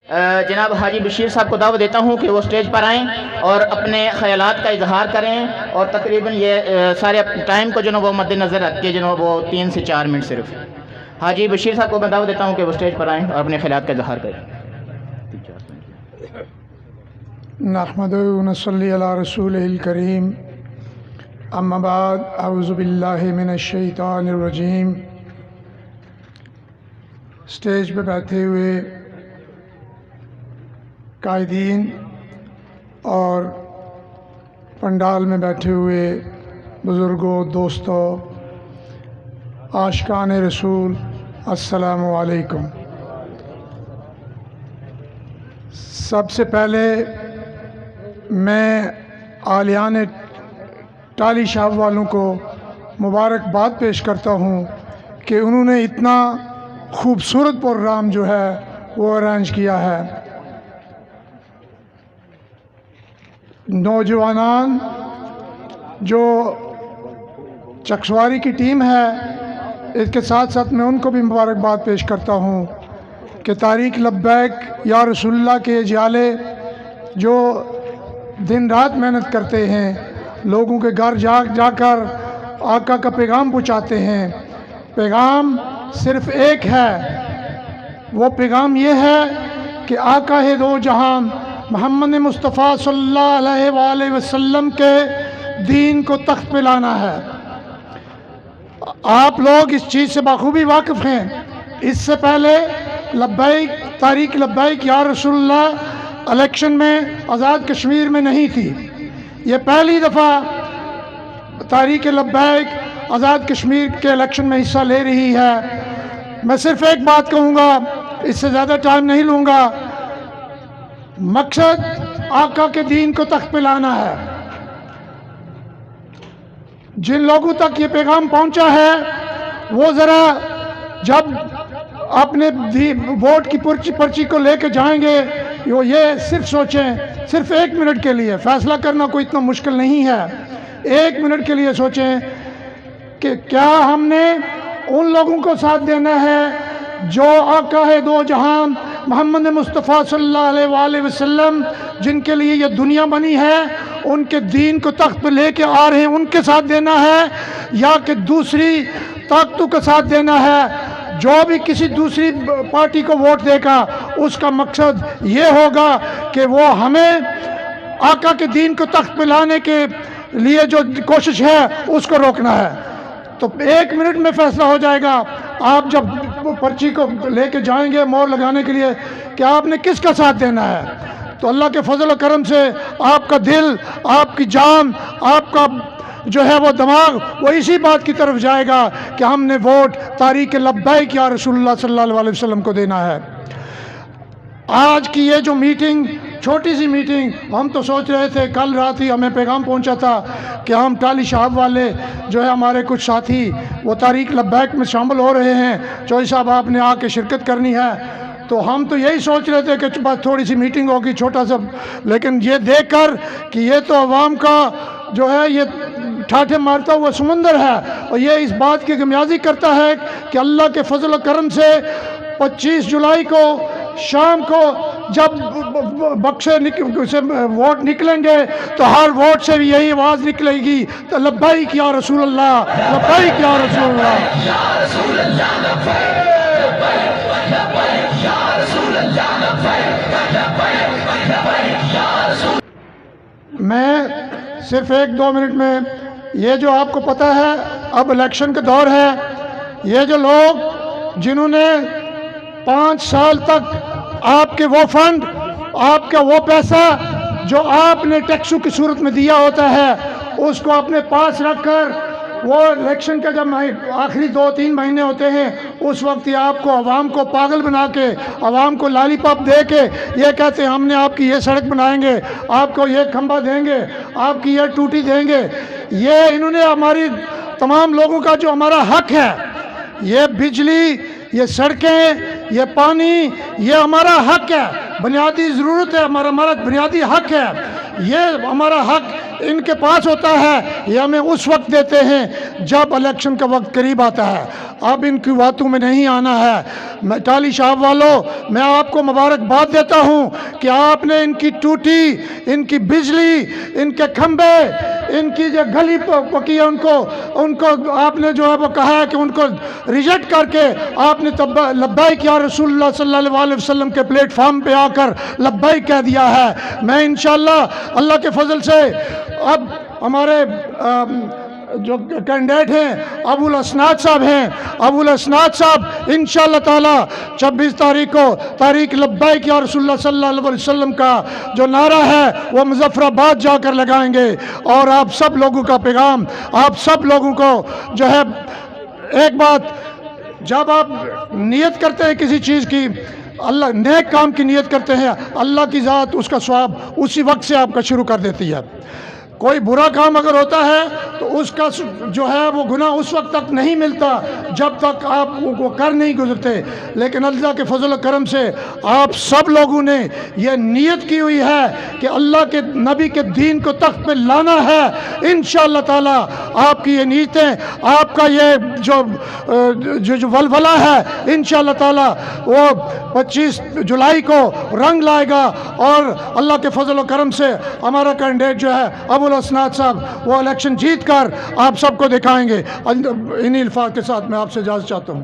جناب حاجی بشیر صاحب کو دعوت دیتا ہوں کہ وہ اسٹیج پر آئیں اور اپنے خیالات کا اظہار کریں، اور تقریباً یہ سارے ٹائم کو جو نا وہ مد نظر رکھ کے جو نا وہ 3 سے 4 منٹ صرف۔ حاجی بشیر صاحب کو میں دعوت دیتا ہوں کہ وہ اسٹیج پر آئیں اور اپنے خیالات کا اظہار کریں۔ نحمدہ و نصلی علی رسولہ الکریم، اما بعد، اعوذ باللہ من الشیطان الرجیم۔ اسٹیج پہ بیٹھے ہوئے قائدین اور پنڈال میں بیٹھے ہوئے بزرگوں، دوستوں، عاشقان رسول، السلام علیکم۔ سب سے پہلے میں عالیان ٹالی شاہ والوں کو مبارکباد پیش کرتا ہوں کہ انہوں نے اتنا خوبصورت پروگرام جو ہے وہ ارینج کیا ہے۔ نوجوانان جو چکسواری کی ٹیم ہے، اس کے ساتھ ساتھ میں ان کو بھی مبارکباد پیش کرتا ہوں کہ تحریک لبیک یا رسول اللہ کے اجالے جو دن رات محنت کرتے ہیں، لوگوں کے گھر جا کر آقا کا پیغام پہنچاتے ہیں۔ پیغام صرف ایک ہے، وہ پیغام یہ ہے کہ آقا ہے دو جہان محمد مصطفیٰ صلی اللہ علیہ وآلہ وسلم کے دین کو تخت پہ لانا ہے۔ آپ لوگ اس چیز سے بخوبی واقف ہیں۔ اس سے پہلے لبیک تحریک لبیک یا رسول اللہ الیکشن میں آزاد کشمیر میں نہیں تھی۔ یہ پہلی دفعہ تحریک لبیک آزاد کشمیر کے الیکشن میں حصہ لے رہی ہے۔ میں صرف ایک بات کہوں گا، اس سے زیادہ ٹائم نہیں لوں گا۔ مقصد آقا کے دین کو تخت پہ لانا ہے۔ جن لوگوں تک یہ پیغام پہنچا ہے وہ ذرا جب اپنے ووٹ کی پرچی کو لے کے جائیں گے، یہ صرف سوچیں، صرف 1 منٹ کے لیے فیصلہ کرنا کوئی اتنا مشکل نہیں ہے۔ 1 منٹ کے لیے سوچیں کہ کیا ہم نے ان لوگوں کو ساتھ دینا ہے جو آقا ہے دو جہان محمد مصطفیٰ صلی اللہ علیہ وآلہ وسلم جن کے لیے یہ دنیا بنی ہے، ان کے دین کو تخت پہ لے کے آ رہے ہیں، ان کے ساتھ دینا ہے، یا کہ دوسری طاقتوں کا ساتھ دینا ہے؟ جو بھی کسی دوسری پارٹی کو ووٹ دے گا اس کا مقصد یہ ہوگا کہ وہ ہمیں آقا کے دین کو تخت پہ لانے کے لیے جو کوشش ہے اس کو روکنا ہے۔ تو 1 منٹ میں فیصلہ ہو جائے گا۔ آپ جب پرچی کو لے کے جائیں گے مور لگانے کے لیے کہ آپ نے کس کا ساتھ دینا ہے، تو اللہ کے فضل و کرم سے آپ کا دل، آپ کی جان، آپ کا جو ہے وہ دماغ وہ اسی بات کی طرف جائے گا کہ ہم نے ووٹ تحریک لبیک یا رسول اللہ صلی اللہ علیہ وسلم کو دینا ہے۔ آج کی یہ جو میٹنگ، چھوٹی سی میٹنگ، ہم تو سوچ رہے تھے، کل رات ہی ہمیں پیغام پہنچا تھا کہ ہم ٹالی شہاب والے جو ہے ہمارے کچھ ساتھی وہ تحریک لبیک میں شامل ہو رہے ہیں، چوہدری صاحب آپ نے آ کے شرکت کرنی ہے۔ تو ہم تو یہی سوچ رہے تھے کہ بس تھوڑی سی میٹنگ ہوگی، چھوٹا سا، لیکن یہ دیکھ کر کہ یہ تو عوام کا جو ہے یہ ٹھاٹھے مارتا ہوا سمندر ہے، اور یہ اس بات کی گمیازی کرتا ہے کہ اللہ کے فضل و کرم سے 25 جولائی کو شام کو جب بکسے سے ووٹ نکلیں گے تو ہر ووٹ سے بھی یہی آواز نکلے گی، تو لبیک یا رسول اللہ، لبیک یا رسول اللہ۔ میں صرف 1-2 منٹ میں، یہ جو آپ کو پتہ ہے اب الیکشن کا دور ہے، یہ جو لوگ جنہوں نے 5 سال تک آپ کے وہ فنڈ، آپ کا وہ پیسہ جو آپ نے ٹیکسوں کی صورت میں دیا ہوتا ہے اس کو اپنے پاس رکھ کر، وہ الیکشن کا جب آخری 2-3 مہینے ہوتے ہیں اس وقت یہ آپ کو عوام کو پاگل بنا کے، عوام کو لالی پاپ دے کے یہ کہتے ہیں ہم نے آپ کی یہ سڑک بنائیں گے، آپ کو یہ کھمبا دیں گے، آپ کی یہ ٹوٹی دیں گے۔ یہ انہوں نے ہماری تمام لوگوں کا جو ہمارا حق ہے، یہ بجلی، یہ سڑکیں، یہ پانی، یہ ہمارا حق ہے، بنیادی ضرورت ہے، ہمارا بنیادی حق ہے۔ یہ ہمارا حق ان کے پاس ہوتا ہے یہ ہمیں اس وقت دیتے ہیں جب الیکشن کا وقت قریب آتا ہے. اب ان کی باتوں میں نہیں آنا ہے. میں ٹالی شاپ والوں میں آپ کو مبارکباد دیتا ہوں کہ آپ نے ان کی ٹوٹی، ان کی بجلی، ان کے کھمبے، ان کی جو گلی پکی ہے ان کو آپ نے جو ہے وہ کہا ہے کہ ان کو ریجیکٹ کر کے آپ نے لبیک یا رسول اللہ صلی اللہ علیہ وسلم کے پلیٹ فارم پہ آ کر لبیک کہہ دیا ہے. میں انشاءاللہ اللہ کے فضل سے اب ہمارے جو کینڈیڈیٹ ہیں ابو الاسناد صاحب ہیں، ابو الاسناد صاحب انشاءاللہ تعالی 26 تاریخ کو تاریخ لبیک یا رسول اللہ صلی اللہ علیہ وسلم کا جو نعرہ ہے وہ مظفر آباد جا کر لگائیں گے. اور آپ سب لوگوں کا پیغام، آپ سب لوگوں کو جو ہے ایک بات، جب آپ نیت کرتے ہیں کسی چیز کی، اللہ نیک کام کی نیت کرتے ہیں، اللہ کی ذات اس کا ثواب اسی وقت سے آپ کا شروع کر دیتی ہے. کوئی برا کام اگر ہوتا ہے تو اس کا جو ہے وہ گناہ اس وقت تک نہیں ملتا جب تک آپ وہ کر نہیں گزرتے. لیکن اللہ کے فضل و کرم سے آپ سب لوگوں نے یہ نیت کی ہوئی ہے کہ اللہ کے نبی کے دین کو تخت پہ لانا ہے. انشاءاللہ تعالی آپ کی یہ نیتیں، آپ کا یہ جو ولولہ ہے انشاءاللہ تعالی وہ 25 جولائی کو رنگ لائے گا. اور اللہ کے فضل و کرم سے ہمارا کینڈیڈیٹ جو ہے ابو الاسناد صاحب وہ الیکشن جیت کر آپ سب کو دکھائیں گے. انہی الفاظ کے ساتھ میں آپ سے اجازت چاہتا ہوں.